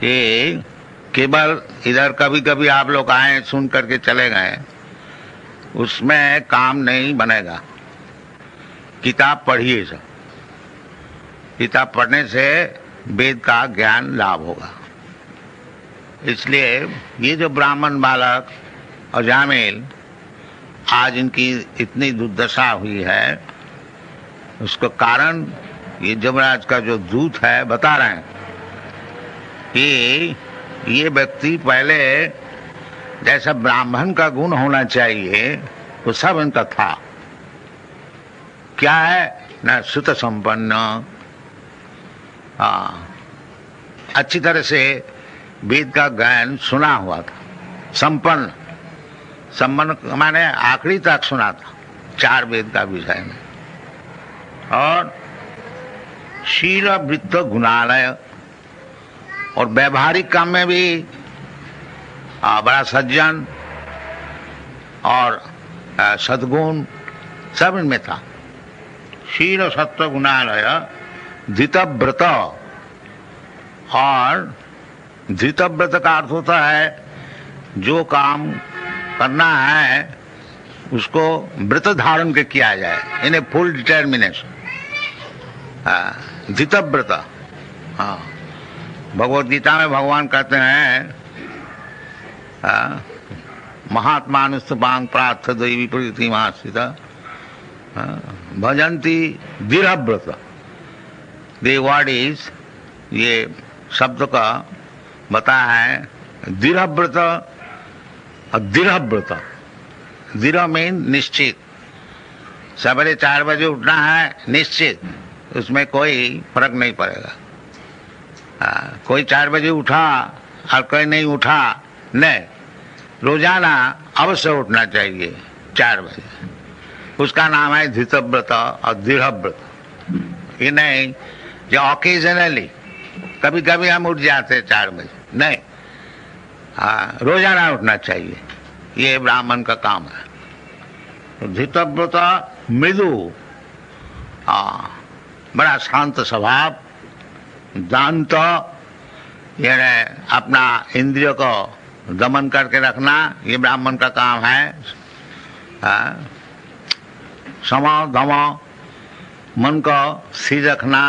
कि केवल इधर कभी कभी आप लोग आए सुन करके चले गए, उसमें काम नहीं बनेगा। किताब पढ़िए सब। किताब पढ़ने से वेद का ज्ञान लाभ होगा। इसलिए ये जो ब्राह्मण बालक अजामिल आज इनकी इतनी दुर्दशा हुई है, उसका कारण ये यमराज का जो दूत है बता रहे हैं कि ये व्यक्ति पहले जैसा ब्राह्मण का गुण होना चाहिए वो सब इनका था। क्या है ना, सुत संपन्न, अच्छी तरह से वेद का ज्ञान सुना हुआ था, संपन्न, संपन्न माने आखिरी तक सुना था 4 वेद का विषय में, और शील वृत्त गुणालय, और व्यवहारिक काम में भी बड़ा सज्जन और सद्गुण सब इनमें था। शील सत्व गुणालय धृतव्रत, और धृतव्रत का अर्थ होता है जो काम करना है उसको व्रत धारण के किया जाए, इन्हें फुल डिटर्मिनेशन, धृतव्रत। हाँ, भगवद गीता में भगवान कहते हैं महात्मानुस्तपांग प्रार्थ दैवी प्रकृति मास्थित भजंती दृढ़व्रत। द वर्ड इज, ये शब्द का बताया है दृढ़व्रत और दृढ़व्रत। दृढ़ मीन निश्चित, सवेरे 4 बजे उठना है निश्चित, उसमें कोई फर्क नहीं पड़ेगा। कोई 4 बजे उठा और कोई नहीं उठा, नहीं, रोजाना अवश्य उठना चाहिए 4 बजे। उसका नाम है धृतव्रत और दृढ़व्रत। ये नहीं जो ऑकेजनली कभी कभी हम उठ जाते 4 बजे, नहीं, रोजाना उठना चाहिए। ये ब्राह्मण का काम है। धृतव्रत मृदु, बड़ा शांत स्वभाव, दांत, यानी अपना इंद्रियों को दमन करके रखना, ये ब्राह्मण का काम है। सम दम, मन को स्थिर रखना,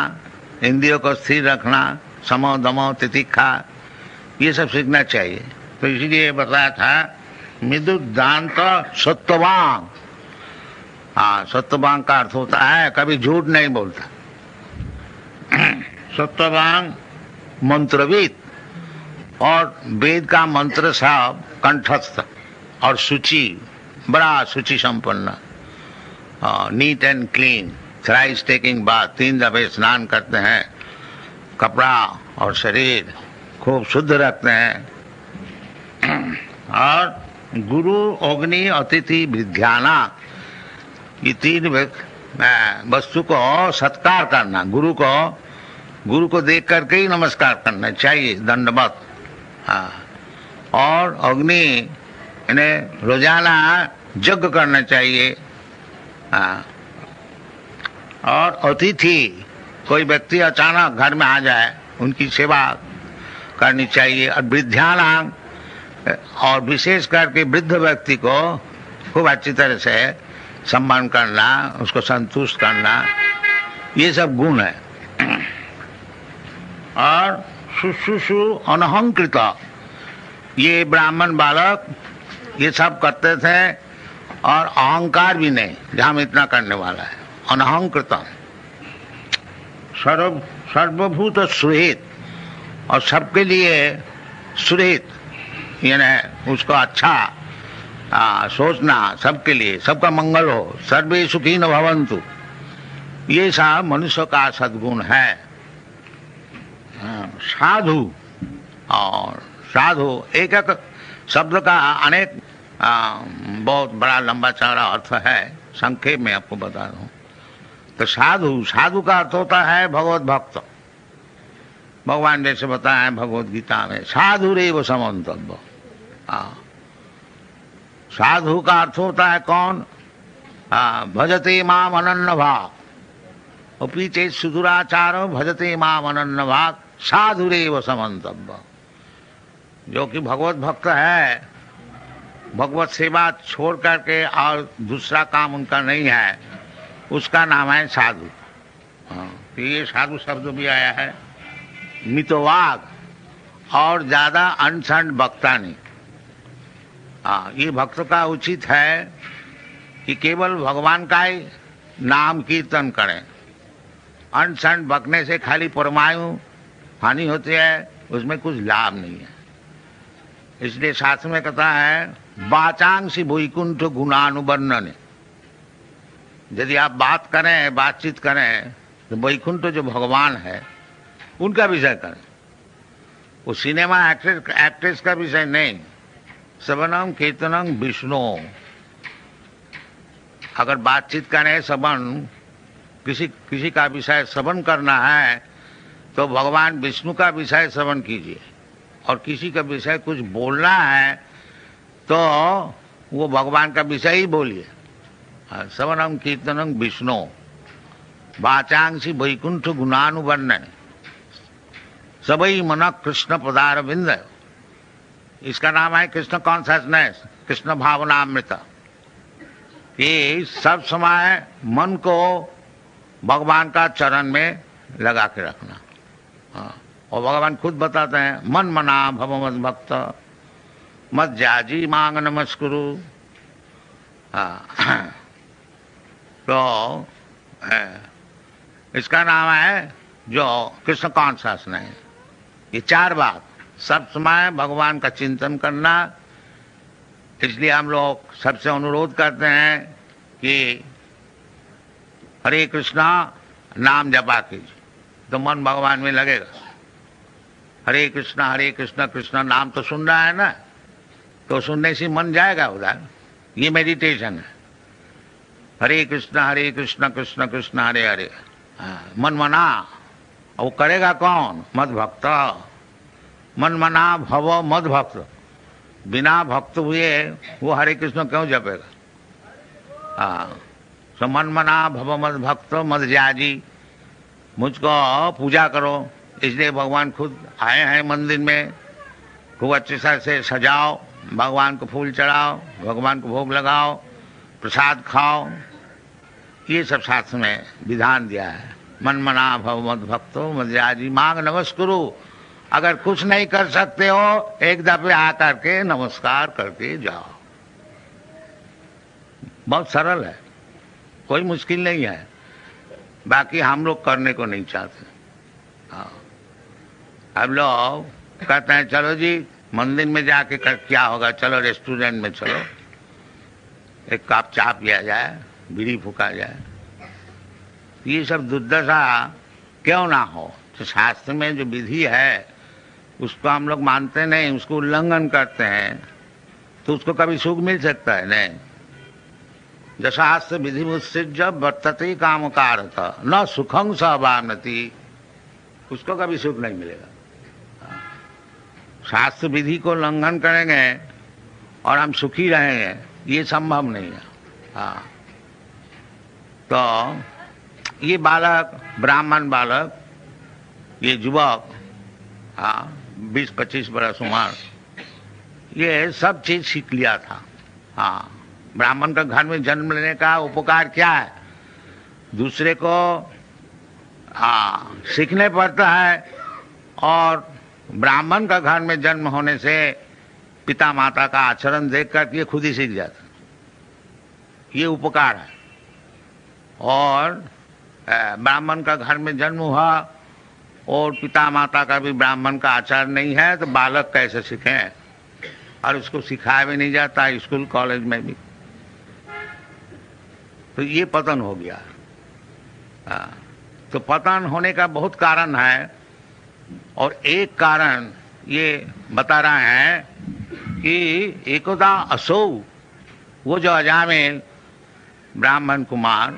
इंद्रियों को स्थिर रखना, सम दम तितिक्षा, ये सब सीखना चाहिए। तो इसलिए बताया था मृदु दांत सत्ववान। सत्ववान का अर्थ होता है कभी झूठ नहीं बोलता। सत्ववान मंत्रविद, और वेद का मंत्र सब कंठस्थ, और शुचि, बड़ा शुचि संपन्न, neat and clean, thrice taking bath, 3 दफे स्नान करते हैं, कपड़ा और शरीर खूब शुद्ध रखते हैं, और गुरु अग्नि अतिथि विद्याना, ये 3 वस्तु को सत्कार करना, गुरु को देख करके ही नमस्कार करना चाहिए, दंडवत। और अग्नि, इन्हें रोजाना यज्ञ करना चाहिए। और अतिथि, कोई व्यक्ति अचानक घर में आ जाए उनकी सेवा करनी चाहिए। और वृद्धानां, और विशेष करके वृद्ध व्यक्ति को खूब अच्छी तरह से सम्मान करना, उसको संतुष्ट करना, ये सब गुण है। और शुश्रूषु अनहंकृत, ये ब्राह्मण बालक ये सब करते थे, और अहंकार भी नहीं, जहाँ हम इतना करने वाला है। अनहंकृत, सर्वभूत सुहित, और सबके लिए सुहित, यानी उसको अच्छा सोचना, सबके लिए, सबका मंगल हो, सर्वे सुखी न भवन्तु, ये सब मनुष्य का सद्गुण है। साधु, और साधु एक एक शब्द का अनेक बहुत बड़ा लंबा चौड़ा अर्थ है, संक्षेप में आपको बता दूं तो साधु का अर्थ होता है भगवत भक्त। भगवान जैसे बताया है भगवत गीता में, साधु रेव समन्तव्य। साधु का अर्थ होता है कौन? भजते माम अनन्य भाग, और पीछे सुदुराचारो भजते माम अनन्य भाग, साधुरेव समन्तव्य। जो कि भगवत भक्त है, भगवत सेवा छोड़ करके और दूसरा काम उनका नहीं है, उसका नाम है साधु। तो ये साधु शब्द भी आया है। मितवाग और ज्यादा अनशन वक्ता नहीं। ये भक्त का उचित है कि केवल भगवान का ही नाम कीर्तन करें। अनशन बकने से खाली परमायु हानि होती है, उसमें कुछ लाभ नहीं है। इसलिए शास्त्र में कहता है वाचांसी वैकुंठ गुणानुवर्णन। यदि आप बात करें, बातचीत करें, तो वैकुंठ जो भगवान है उनका विषय करें। वो सिनेमा एक्ट्रेस का विषय नहीं। श्रवणम कीर्तनम विष्णु। अगर बातचीत करें, श्रवण किसी का विषय श्रवण करना है तो भगवान विष्णु का विषय श्रवण कीजिए, और किसी का विषय कुछ बोलना है तो वो भगवान का विषय ही बोलिए। श्रवणम कीर्तनम विष्णु वाचांसी वैकुंठ गुणानुवर्णन सबई मन कृष्ण पदारविंद। इसका नाम है कृष्ण कॉन्शसनेस, कृष्ण भावनामृत। ये सब समय मन को भगवान का चरण में लगा के रखना। और भगवान खुद बताते हैं मन मना भव मद भक्त मत जाजी मांग नमस्कुरु। तो इसका नाम है जो कृष्ण कॉन्शसनेस। ये चार बात, सब समय भगवान का चिंतन करना। इसलिए हम लोग सबसे अनुरोध करते हैं कि हरे कृष्णा नाम जपा कीजिए तो मन भगवान में लगेगा। हरे कृष्णा कृष्णा नाम तो सुन रहा है ना, तो सुनने से मन जाएगा उधर। ये मेडिटेशन है। हरे कृष्णा कृष्ण कृष्ण हरे हरे। मन मना, और वो करेगा कौन? मद भक्त। मन मना भव मद भक्त। बिना भक्त हुए वो हरे कृष्ण क्यों जपेगा? तो मन मना भव मद भक्त मद जाजी। मुझको पूजा करो। इसलिए भगवान खुद आए हैं मंदिर में। खूब अच्छे से सजाओ, भगवान को फूल चढ़ाओ, भगवान को भोग लगाओ, प्रसाद खाओ। ये सब शास्त्र में विधान दिया है। मन मना भव मद भक्तो मद जाजी मांग नमस्कुरु। अगर कुछ नहीं कर सकते हो, एक दफे आकर के नमस्कार करके जाओ। बहुत सरल है, कोई मुश्किल नहीं है। बाकी हम लोग करने को नहीं चाहते। अब लोग कहते हैं चलो जी मंदिर में जाके क्या होगा, चलो रेस्टोरेंट में चलो, एक कप चाय पिया जाए, बीड़ी फूका जाए। ये सब दुर्दशा क्यों ना हो? तो शास्त्र में जो विधि है उसको हम लोग मानते नहीं, उसको उल्लंघन करते हैं, तो उसको कभी सुख मिल सकता है? नहीं। जशास्त्र विधि मुत्सृज्य वर्तते कामकारत न सुखं सवानति। उसको कभी सुख नहीं मिलेगा। शास्त्र विधि को उल्लंघन करेंगे और हम सुखी रहेंगे, ये संभव नहीं है। तो ये बालक, ब्राह्मण बालक, ये युवक 20-25 बरस उम्र, ये सब चीज सीख लिया था। ब्राह्मण का घर में जन्म लेने का उपकार क्या है? दूसरे को सीखने पड़ता है, और ब्राह्मण का घर में जन्म होने से पिता माता का आचरण देखकर ये खुद ही सीख जाता। ये उपकार है। और ब्राह्मण का घर में जन्म हुआ और पिता माता का भी ब्राह्मण का आचार नहीं है, तो बालक कैसे सीखे? और उसको सिखाया भी नहीं जाता स्कूल कॉलेज में भी। तो ये पतन हो गया। तो पतन होने का बहुत कारण है, और एक कारण ये बता रहे हैं कि एकदा असौ, वो जो अजामिल ब्राह्मण कुमार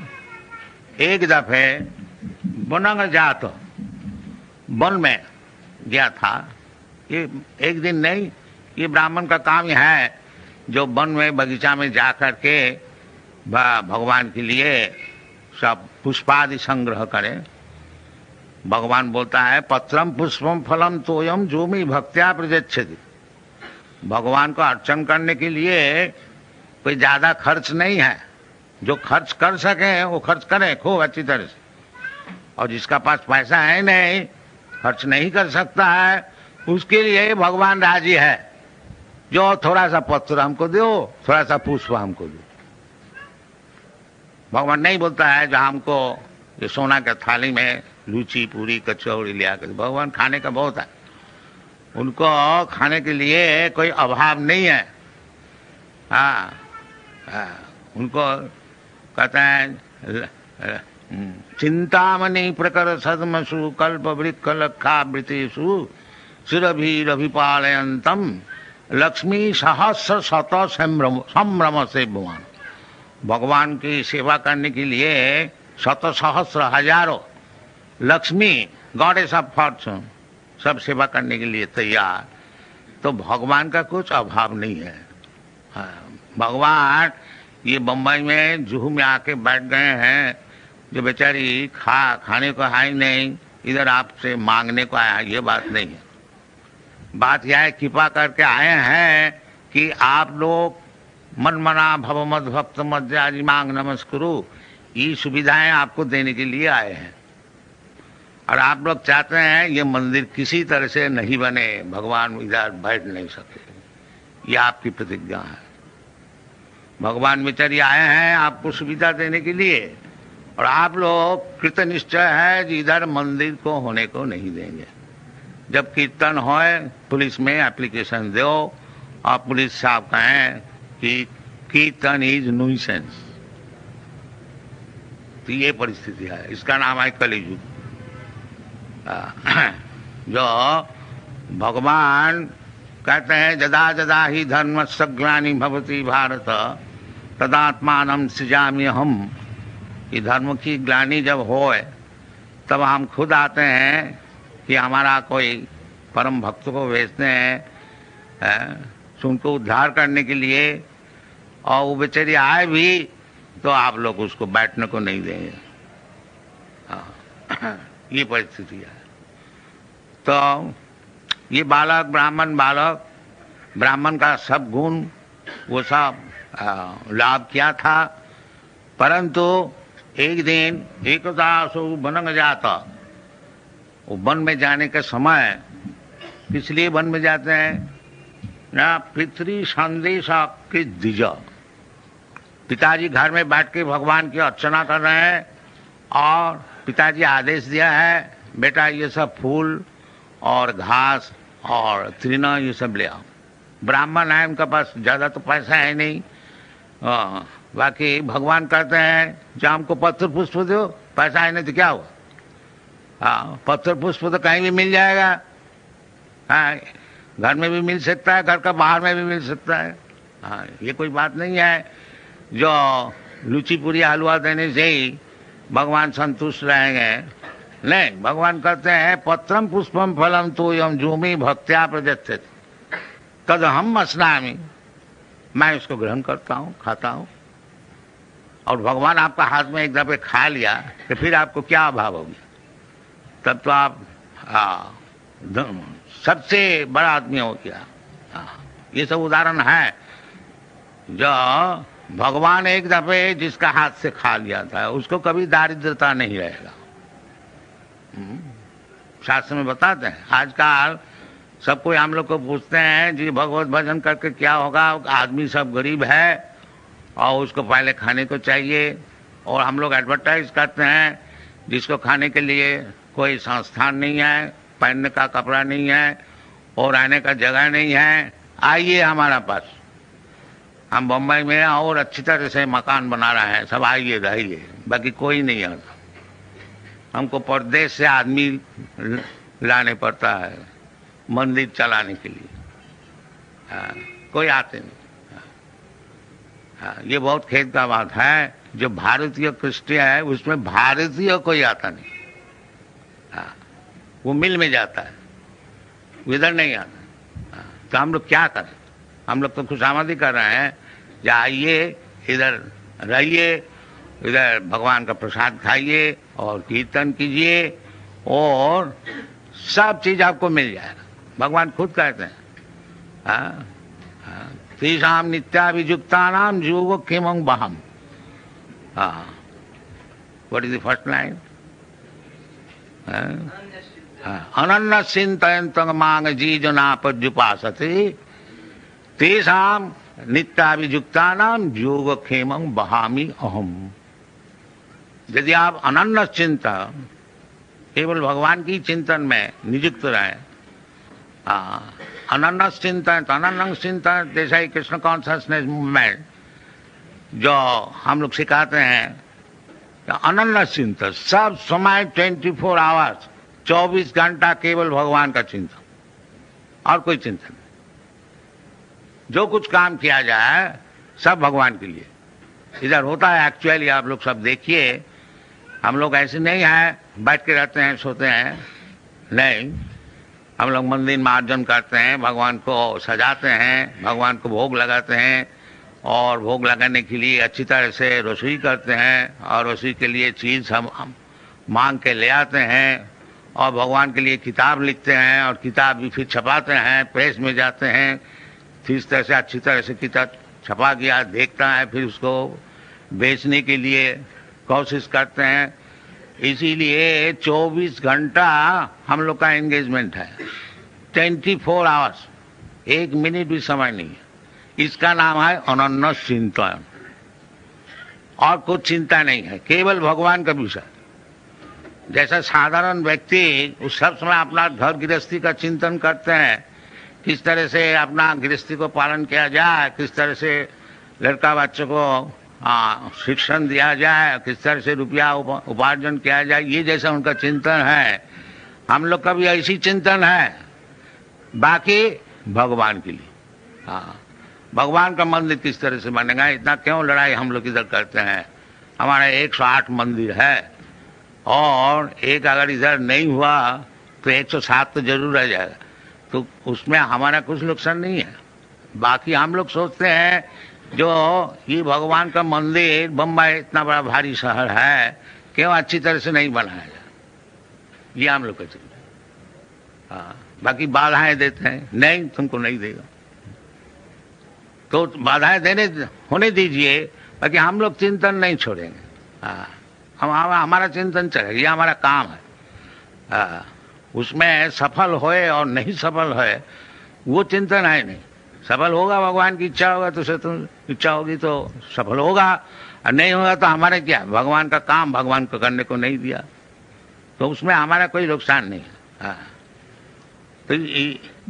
एक दफे बनंग जात वन में गया था। ये एक दिन नहीं, ये ब्राह्मण का काम है जो वन में बगीचा में जा कर के भगवान के लिए सब पुष्पादि संग्रह करे। भगवान बोलता है पत्रम पुष्पम फलम तोयम जो मी भक्त्या प्रयच्छति। भगवान को अर्चन करने के लिए कोई ज्यादा खर्च नहीं है। जो खर्च कर सके वो खर्च करें खूब अच्छी तरह से, और जिसका पास पैसा है नहीं, खर्च नहीं कर सकता है, उसके लिए भगवान राजी है। जो थोड़ा सा पत्र हमको दो, थोड़ा सा पुष्प हमको दो। भगवान नहीं बोलता है जो हमको ये सोना के थाली में लूची पूरी कचौड़ी लिया कर। भगवान खाने का बहुत है, उनको खाने के लिए कोई अभाव नहीं है। उनको कहते हैं चिंतामणि प्रकर सदमसु कल्प वृक्ष लक्षा वृतिषु सुरभिरभिपालयन्तम लक्ष्मी सहस्र शत संभ्रम से भगवान। भगवान की सेवा करने के लिए शत सहस्र हजारों लक्ष्मी गॉडेस ऑफ फॉर्चून सब सेवा करने के लिए तैयार। तो भगवान का कुछ अभाव नहीं है। भगवान ये बम्बई में जुहू में आके बैठ गए हैं, जो बेचारी खाने को है ही नहीं, इधर आपसे मांगने को आया, ये बात नहीं है। बात यह है कृपा करके आए हैं कि आप लोग मन मना भव मद भक्त मध्याजी मांग नमस्कुरु, ये सुविधाएं आपको देने के लिए आए हैं। और आप लोग चाहते हैं ये मंदिर किसी तरह से नहीं बने, भगवान इधर बैठ नहीं सके, ये आपकी प्रतिज्ञा है। भगवान बेचारी आए हैं आपको सुविधा देने के लिए, और आप लोग कृत निश्चय है कि इधर मंदिर को होने को नहीं देंगे। जब कीर्तन होए पुलिस में एप्लीकेशन दो, और पुलिस साहब कहें कि कीर्तन इज न्यूसेंस, तो ये परिस्थिति है। इसका नाम है कलियुग। जो भगवान कहते हैं जदा जदा ही धर्मस्य ग्लानि भवति भारत तदात्मानं सृजामि हम, कि धर्म की ग्लानि जब होए तब हम खुद आते हैं कि हमारा कोई परम भक्त को भेजते हैं उनको उद्धार करने के लिए, और वो बेचारी आए भी तो आप लोग उसको बैठने को नहीं देंगे। ये परिस्थिति है। तो ये बालक ब्राह्मण का सब गुण वो सब लाभ किया था, परंतु एक दिन एकदा सो वन जाता, वो वन में जाने के समय किस लिए वन में जाते हैं ना, पितृ संदेश के द्विज। पिताजी घर में बैठ के भगवान की अर्चना कर रहे हैं, और पिताजी आदेश दिया है बेटा ये सब फूल और घास और तृण ये सब ले आओ। ब्राह्मण है, उनका पास ज्यादा तो पैसा है नहीं, बाकी भगवान कहते हैं जो हमको पत्र पुष्प दो, पैसा है नहीं तो क्या हुआ, पत्र पुष्प तो कहीं भी मिल जाएगा। घर में भी मिल सकता है, घर का बाहर में भी मिल सकता है। ये कोई बात नहीं है जो लूची पूरी हलवा देने से ही भगवान संतुष्ट रहेंगे। नहीं, भगवान कहते हैं पत्रम पुष्पम फलम तो यम जूमी भक्त्या प्रदत्ते तद हम अस्नामि, मैं उसको ग्रहण करता हूँ, खाता हूँ। और भगवान आपका हाथ में एक दफे खा लिया तो फिर आपको क्या अभाव होगी, तब तो आप सबसे बड़ा आदमी हो गया। ये सब उदाहरण है जो भगवान एक दफे जिसका हाथ से खा लिया था उसको कभी दारिद्रता नहीं रहेगा। शास्त्र में बताते हैं। आजकल सब कोई हम लोग को पूछते हैं जी भगवत भजन करके क्या होगा, आदमी सब गरीब है और उसको पहले खाने को चाहिए, और हम लोग एडवर्टाइज करते हैं जिसको खाने के लिए कोई संस्थान नहीं है, पहनने का कपड़ा नहीं है और रहने का जगह नहीं है, आइए हमारा पास, हम बम्बई में और अच्छी तरह से मकान बना रहे हैं, सब आइए रहिए। बाकी कोई नहीं आता, हमको परदेश से आदमी लाने पड़ता है मंदिर चलाने के लिए। कोई आते नहीं। ये बहुत खेद का बात है, जो भारतीय कृष्ण है उसमें भारतीय कोई आता नहीं। वो मिल में जाता है, इधर नहीं आता। तो हम लोग क्या करें, हम लोग तो खुशामदी कर रहे हैं, जाइए इधर रहिए, इधर भगवान का प्रसाद खाइए और कीर्तन कीजिए और सब चीज आपको मिल जाएगा। भगवान खुद कहते हैं तेषाम नित्याभियुक्तानाम योगो क्षेमं वहम। What is the first line? अनन्य चिंतयन्तं मां जी जना पर्युपासते तेषाम नित्याभियुक्तानाम योगक्षेमं वहामि अहम। यदि आप अनन्य चिंतन केवल भगवान की चिंतन में नियुक्त रहे, अनन्य चिंतन जैसा ही कृष्ण कॉन्शसनेस मूवमेंट जो हम लोग सिखाते हैं, अनन्य चिंतन सब समय 24 आवर्स 24 घंटा केवल भगवान का चिंतन और कोई चिंतन नहीं। जो कुछ काम किया जाए सब भगवान के लिए इधर होता है। एक्चुअली आप लोग सब देखिए, हम लोग ऐसे नहीं हैं बैठ के रहते हैं सोते हैं, नहीं, हम लोग मंदिर मार्जन करते हैं, भगवान को सजाते हैं, भगवान को भोग लगाते हैं और भोग लगाने के लिए अच्छी तरह से रसोई करते हैं और रसोई के लिए चीज हम मांग के ले आते हैं और भगवान के लिए किताब लिखते हैं और किताब भी फिर छपाते हैं, प्रेस में जाते हैं, फिर इस तरह से अच्छी तरह से किताब छपा गया देखता है, फिर उसको बेचने के लिए कोशिश करते हैं। इसीलिए 24 घंटा हम लोग का एंगेजमेंट है, 24 आवर्स, एक मिनट भी समय नहीं है। इसका नाम है अनन्य चिंतन और कुछ चिंता नहीं है, केवल भगवान का विषय। जैसा साधारण व्यक्ति उस सब समय अपना घर गृहस्थी का चिंतन करते हैं, किस तरह से अपना गृहस्थी को पालन किया जाए, किस तरह से लड़का बच्चों को शिक्षण दिया जाए, किस तरह से रुपया उपार्जन किया जाए, ये जैसा उनका चिंतन है, हम लोग का भी ऐसी चिंतन है, बाकी भगवान के लिए। भगवान का मंदिर किस तरह से बनेगा, इतना क्यों लड़ाई हम लोग इधर करते हैं। हमारा 108 मंदिर है और एक अगर इधर नहीं हुआ तो 107 तो जरूर रह जाएगा, तो उसमें हमारा कुछ नुकसान नहीं है। बाकी हम लोग सोचते हैं जो ये भगवान का मंदिर, बम्बई इतना बड़ा भारी शहर है, क्यों अच्छी तरह से नहीं बनाया जाए, ये हम लोग का चिंता। बाकी बाधाएं देते हैं, नहीं तुमको नहीं देगा, तो बाधाएं देने होने दीजिए, बाकी हम लोग चिंतन नहीं छोड़ेंगे। हमारा चिंतन चलेगा, ये हमारा काम है। उसमें सफल होए और नहीं सफल होए वो चिंतन है नहीं। सफल होगा भगवान की इच्छा होगा तो तुम इच्छा होगी तो सफल होगा, और नहीं होगा तो हमारे क्या, भगवान का काम भगवान को करने को नहीं दिया, तो उसमें हमारा कोई नुकसान नहीं है। तो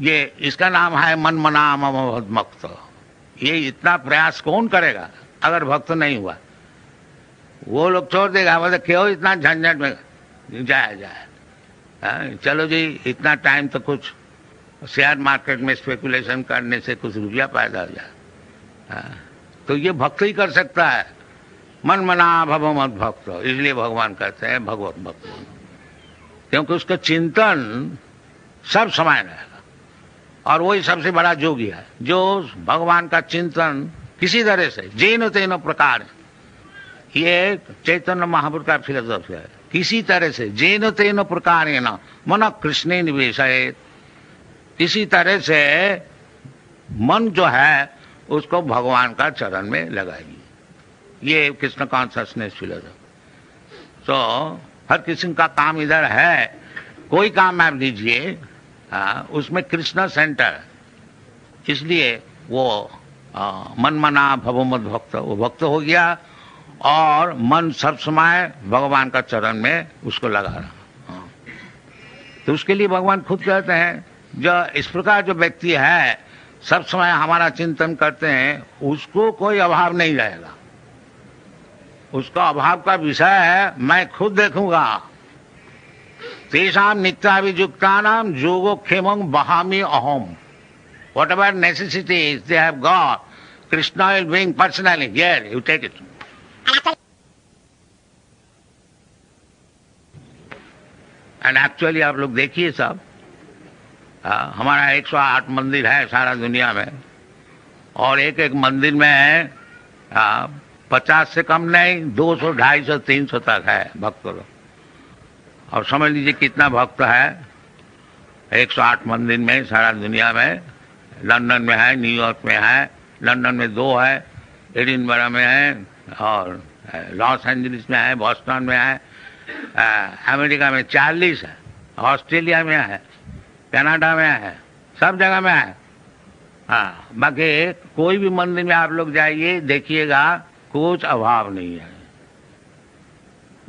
ये इसका नाम है मन मना मम भक्त। ये इतना प्रयास कौन करेगा अगर भक्त नहीं हुआ? वो लोग छोड़ देगा, मतलब क्यों इतना झंझट में जाए। चलो जी, इतना टाइम तो कुछ शेयर मार्केट में स्पेकुलेशन करने से कुछ रुपया पैदा हो जाए, तो ये भक्त ही कर सकता है। मन मना भव मत भक्त, इसलिए भगवान कहते हैं भगवत भक्त, क्योंकि उसका चिंतन सब समय रहेगा और वही सबसे बड़ा योगी है जो भगवान का चिंतन किसी तरह से जेन तेन प्रकार, ये चैतन्य महापुरुष का फिलोसॉफी है, किसी तरह से जेन तेन प्रकार न मन कृष्ण निवेशयेत, किसी तरह से मन जो है उसको भगवान का चरण में लगाएगी। ये कृष्ण कॉन्शसनेस फिलोसॉफी। तो हर किसी का काम इधर है, कोई काम आप लीजिए उसमें कृष्ण सेंटर, इसलिए वो मन मना भवमत भक्त, वो भक्त हो गया और मन सब समय भगवान का चरण में उसको लगा रहा। तो उसके लिए भगवान खुद कहते हैं जो इस प्रकार जो व्यक्ति है सब समय हमारा चिंतन करते हैं, उसको कोई अभाव नहीं रहेगा। उसका अभाव का विषय है मैं खुद देखूंगा। तेषाम नित्याभियुक्तानाम योगक्षेमं वहामि अहम। Whatever necessities they have got, Krishna will bring personally. Here, you take it. And actually आप लोग देखिए सब, हमारा 108 मंदिर है सारा दुनिया में, और एक एक मंदिर में 50 से कम नहीं 200, 250, 300 तक है भक्त लोग। और समझ लीजिए कितना भक्त है 108 मंदिर में सारा दुनिया में। लंदन में है, न्यूयॉर्क में है, लंदन में 2 है, एडिनबरा में है और लॉस एंजलिस में है, बॉस्टन में है, अमेरिका में 40 है, ऑस्ट्रेलिया में है, कनाडा में है, सब जगह में है। हाँ, बाकी कोई भी मंदिर में आप लोग जाइए, देखिएगा कुछ अभाव नहीं है।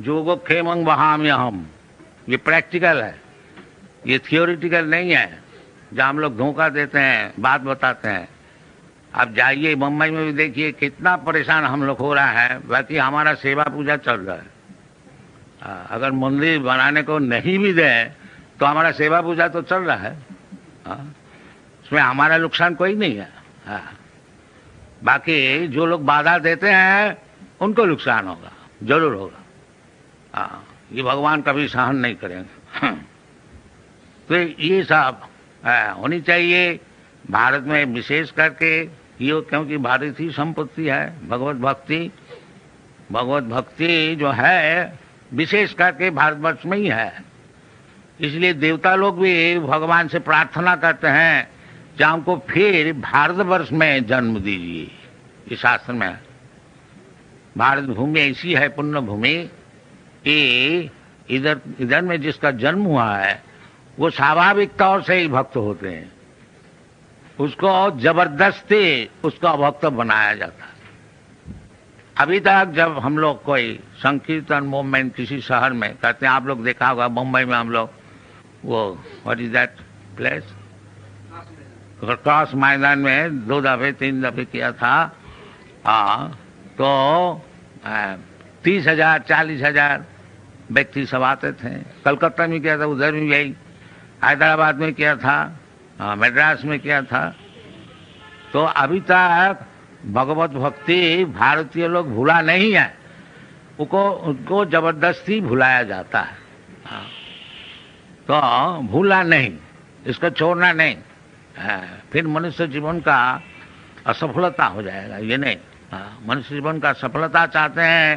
जोगो खेमंग बहाम्य हम, ये प्रैक्टिकल है, ये थियोरिटिकल नहीं है जहाँ हम लोग धोखा देते हैं, बात बताते हैं। आप जाइए मुंबई में भी देखिए कितना परेशान हम लोग हो रहा है, बाकी हमारा सेवा पूजा चल रहा है। अगर मंदिर बनाने को नहीं भी दे तो हमारा सेवा पूजा तो चल रहा है। उसमें हमारा नुकसान कोई नहीं है। बाकी जो लोग बाधा देते हैं उनको नुकसान होगा, जरूर होगा। ये भगवान कभी सहन नहीं करेंगे। तो ये सब होनी चाहिए भारत में, विशेष करके ये, क्योंकि भारतीय संपत्ति है भगवत भक्ति। भगवत भक्ति जो है विशेष करके भारतवर्ष में ही है। इसलिए देवता लोग भी भगवान से प्रार्थना करते हैं कि हमको फिर भारतवर्ष में जन्म दीजिए। इस शास्त्र में भारत भूमि ऐसी है, पुण्य भूमि, कि इधर में जिसका जन्म हुआ है वो स्वाभाविक तौर से ही भक्त होते हैं, उसको जबरदस्ती उसका भक्त बनाया जाता है। अभी तक जब हम लोग कोई संकीर्तन मूवमेंट किसी शहर में करते हैं, आप लोग देखा होगा मुंबई में हम लोग वो what is that place, cross मैदान में 2 दफे 3 दफे किया था। तो 30,000 40,000 व्यक्ति सब आते थे। कलकत्ता में किया था, उधर भी यही, हैदराबाद में किया था, मद्रास में किया था। तो अभी तक भगवत भक्ति भारतीय लोग भूला नहीं है, उनको जबरदस्ती भुलाया जाता है। तो भूलना नहीं, इसको छोड़ना नहीं, फिर मनुष्य जीवन का असफलता हो जाएगा। ये नहीं, मनुष्य जीवन का सफलता चाहते हैं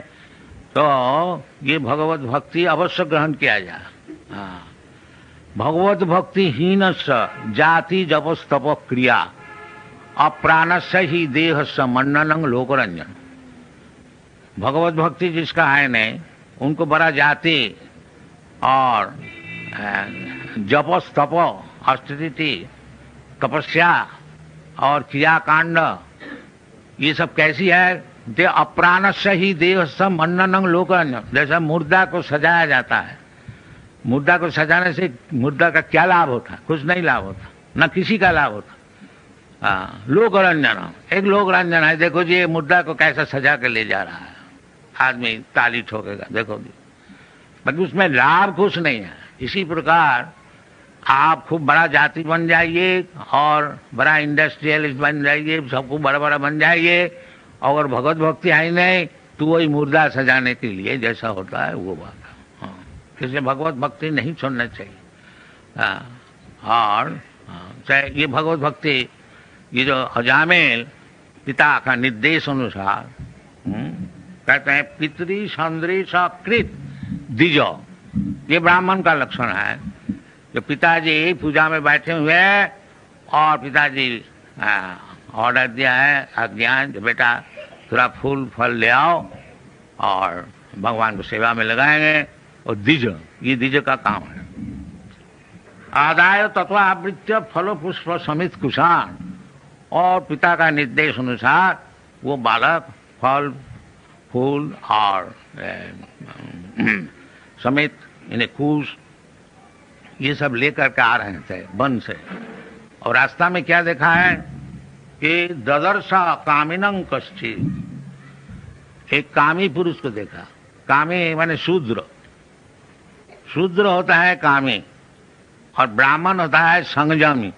तो ये भगवत भक्ति अवश्य ग्रहण किया जाए। भगवत भक्ति हीन जाति जपस तप क्रिया अप्राणस्य ही देह स मन्ननं लोकरंजन। भगवत भक्ति जिसका है नहीं, उनको बड़ा जाति और जपस तप ऑस्टेरिटी तपस्या और क्रियाकांड, ये सब कैसी है? दे अप्राणस्य ही देह स मन्ननं लोकरंजन। जैसा मुर्दा को सजाया जाता है, मुर्दा को सजाने से मुर्दा का क्या लाभ होता है? कुछ नहीं लाभ होता, न किसी का लाभ होता। लोक रंजन, एक लोक रंजन है। देखो जी, ये मुर्दा को कैसा सजा के ले जा रहा है, आदमी ताली ठोकेगा, देखो जी, बाकी उसमें लाभ कुछ नहीं है। इसी प्रकार आप खूब बड़ा जाति बन जाइए और बड़ा इंडस्ट्रियलिस्ट बन जाइए, सबको बड़ा बड़ा बन जाइए, और भगवत भक्ति है नहीं तो वही मुर्दा सजाने के लिए जैसा होता है वो बात है। इसलिए भगवत भक्ति नहीं छोड़ना चाहिए। और चाहे ये भगवत भक्ति, ये जो अजामेल पिता का निर्देश अनुसार कहते हैं पितृ संदृश कृत द्विजो, ये ब्राह्मण का लक्षण है। जो पिताजी पूजा में बैठे हुए हैं और पिताजी ऑर्डर दिया है, आज्ञान, जो बेटा थोड़ा फूल फल ले आओ और भगवान को सेवा में लगाएंगे, और द्विज, ये द्विज का काम है। आदाय तत्वावृत्य फल पुष्प समित कुशान, और पिता का निर्देश अनुसार वो बालक फल फूल और समित इन्हें कुश ये सब लेकर के आ रहे थे वन से। और रास्ता में क्या देखा है कि ददर्शा कामिनं कश्चित्, एक कामी पुरुष को देखा। कामी माने शूद्र, शूद्र होता है कामी, और ब्राह्मण होता है संयमी,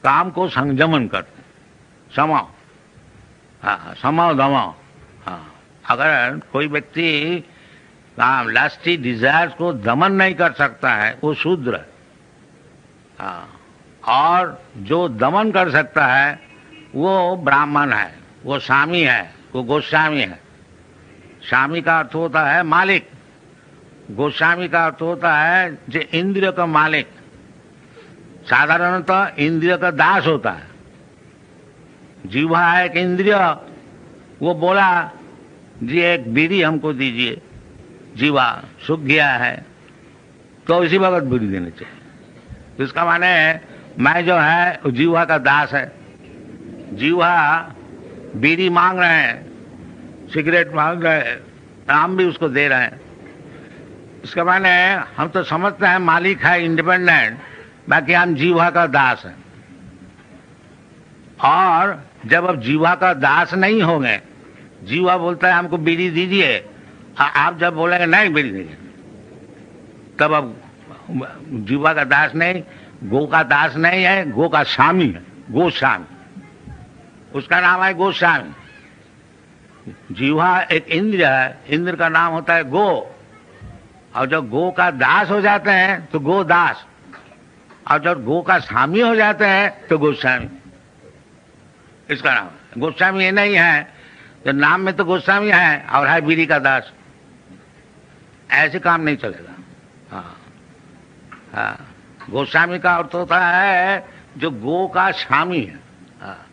काम को संयमन करते, समाओ, समाओ दमाओ। अगर कोई व्यक्ति लास्टी डिजायर्स को दमन नहीं कर सकता है वो शूद्र है, और जो दमन कर सकता है वो ब्राह्मण है, वो स्वामी है, वो गोस्वामी है। स्वामी का अर्थ होता है मालिक, गोस्वामी का अर्थ होता है जो इंद्रिय का मालिक। साधारणतः इंद्रिय का दास होता है, जीवा है एक इंद्रिय, वो बोला जी एक बीड़ी हमको दीजिए, जीवा सूख गया है तो इसी वक्त बीड़ी देनी चाहिए। तो इसका माने मैं जो है जीवा का दास है, जीवा बीड़ी मांग रहे हैं, सिगरेट मांग रहे हैं, हम भी उसको दे रहे हैं। इसका माने हम तो समझते हैं मालिक है इंडिपेंडेंट, बाकी हम जीवा का दास हैं। और जब अब जीवा का दास नहीं होंगे, जीवा बोलता है हमको बीड़ी दीजिए, आप जब बोलेंगे नहीं बीड़ी नहीं, तब अब जीवा का दास नहीं, गो का दास नहीं है, गो का स्वामी है, गोस्वामी, उसका नाम है गोस्वामी। जीवा एक इंद्र है, इंद्र का नाम होता है गो, और जब गो का दास हो जाते हैं तो गो दास, और जब गो का स्वामी हो जाते हैं तो गोस्वामी, इसका नाम है। गोस्वामी ये नहीं है तो नाम में तो गोस्वामी है और है बीड़ी का दास, ऐसे काम नहीं चलेगा। हाँ हाँ, गोस्वामी का अर्थ होता है जो गो का स्वामी है। हाँ,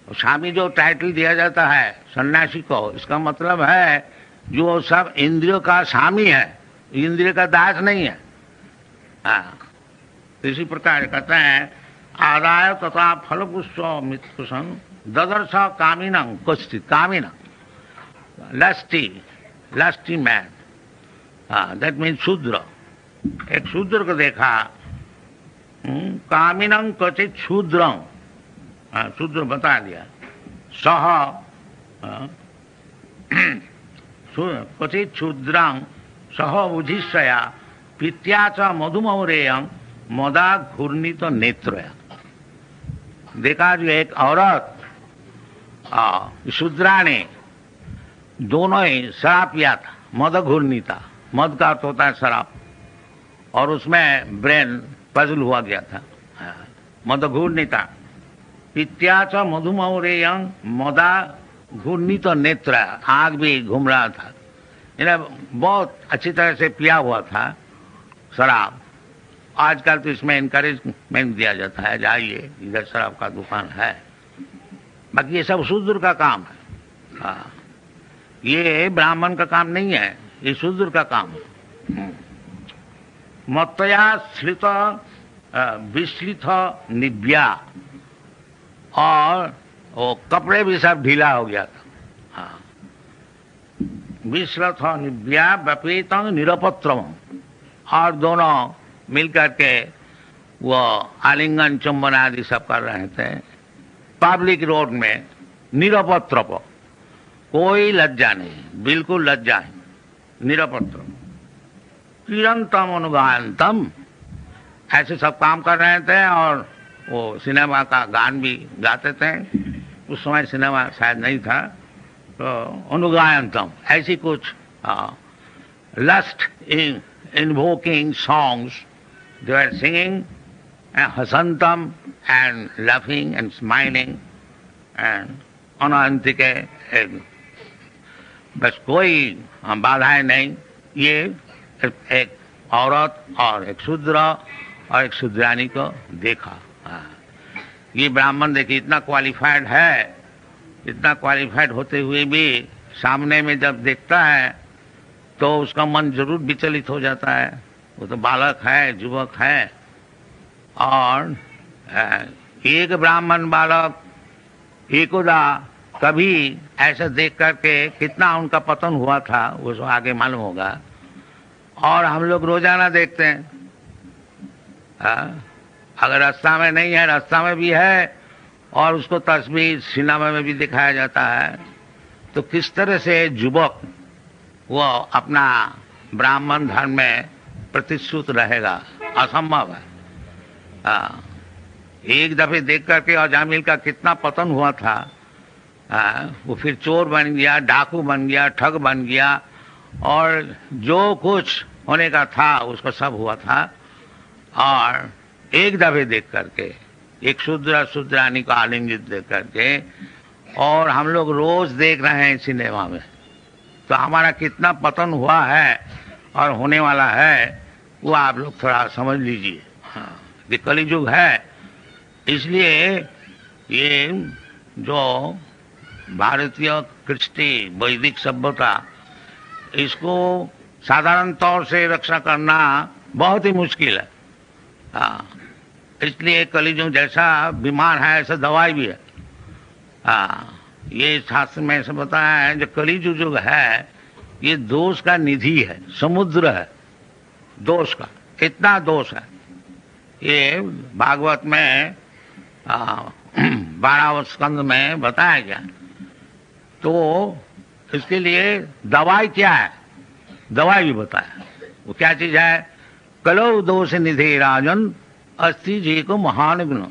स्वामी जो टाइटल दिया जाता है सन्यासी को, इसका मतलब है जो सब इंद्रियों का स्वामी है, इंद्रिय का दास नहीं है। हाँ, इसी प्रकार कहते हैं आदाय तथा फल पुष्पन ददर्श कामिनं क्वचित् कामिनं, लस्टी मैन, दैट मीन्स शूद्र, एक शूद्र को देखा, कामिनं क्वचित् शूद्रं, शूद्र बता दिया, सह क्वचित् शूद्रं सह बुधिष्यया पीत्या च मधुमौरेयं मदा घूर्णित नेत्रया। देखा जो एक औरत शूद्रा ने दोनों ही शराब पिया था, मद घूर्णिता, मद का अर्थ होता है शराब, और उसमें ब्रेन पजल हुआ गया था, मद घूर्णिता पीत्या च मधुमौरेयं मदा घूर्णित नेत्र, आंख भी घूम रहा था, इन्हें बहुत अच्छी तरह से पिया हुआ था शराब। आजकल तो इसमें इनकरेजमेंट दिया जाता है, जाइए इधर शराब का दुकान है, बाकी ये सब शूद्र का काम है। हाँ, ये ब्राह्मण का काम नहीं है, ये शूद्र का काम है। मत्तया श्रित विश्लित निव्या, और वो कपड़े भी सब ढीला हो गया था। हाँ, विश्लित निव्या व्यपेतं निरपत्रम, और दोनों मिलकर के वो आलिंगन चुंबन आदि सब कर रहे थे पब्लिक रोड में, निरपत्र, कोई लज्जा नहीं, बिल्कुल लज्जा नहीं, निरपत्र, किरंतम अनुगायंतम, ऐसे सब काम कर रहे थे। और वो सिनेमा का गान भी गाते थे, उस समय सिनेमा शायद नहीं था, तो अनुगायंतम ऐसी कुछ lust invoking songs they were singing, hasantam and laughing and smiling and अनंतिके, बस कोई बाधाएं नहीं। ये एक औरत और एक शूद्र और एक शूद्रानी को देखा। ये ब्राह्मण देखिए इतना क्वालिफाइड है, इतना क्वालिफाइड होते हुए भी सामने में जब देखता है तो उसका मन जरूर विचलित हो जाता है। वो तो बालक है, युवक है, और एक ब्राह्मण बालक एकोदा कभी ऐसा देख करके कितना उनका पतन हुआ था वो आगे मालूम होगा। और हम लोग रोजाना देखते हैं, अगर रास्ता में नहीं है, रास्ता में भी है, और उसको तस्वीर सिनेमा में भी दिखाया जाता है, तो किस तरह से युवक वो अपना ब्राह्मण धर्म में प्रतिश्रुत रहेगा, असंभव है। एक दफे देख करके अजामिल का कितना पतन हुआ था, वो फिर चोर बन गया, डाकू बन गया, ठग बन गया, और जो कुछ होने का था उसको सब हुआ था। और एक दफे देख करके, एक शूद्रानी को आलिंगित देख करके, और हम लोग रोज देख रहे हैं सिनेमा में, तो हमारा कितना पतन हुआ है और होने वाला है वो आप लोग थोड़ा समझ लीजिए। हाँ, ये कलियुग है, इसलिए ये जो भारतीय कृष्टि वैदिक सभ्यता, इसको साधारण तौर से रक्षा करना बहुत ही मुश्किल है। हाँ, इसलिए कलियुग जैसा बीमार है ऐसा दवाई भी है। हाँ, ये शास्त्र में ऐसा बताया है जो कलियुग जो है ये दोष का निधि है, समुद्र है दोष का, इतना दोष है। ये भागवत में 12वें स्कंद में बताया गया। तो इसके लिए दवाई क्या है, दवाई भी बताया। वो क्या चीज है? कलौ दोष निधि राजन अस्ति जी को महान गुण।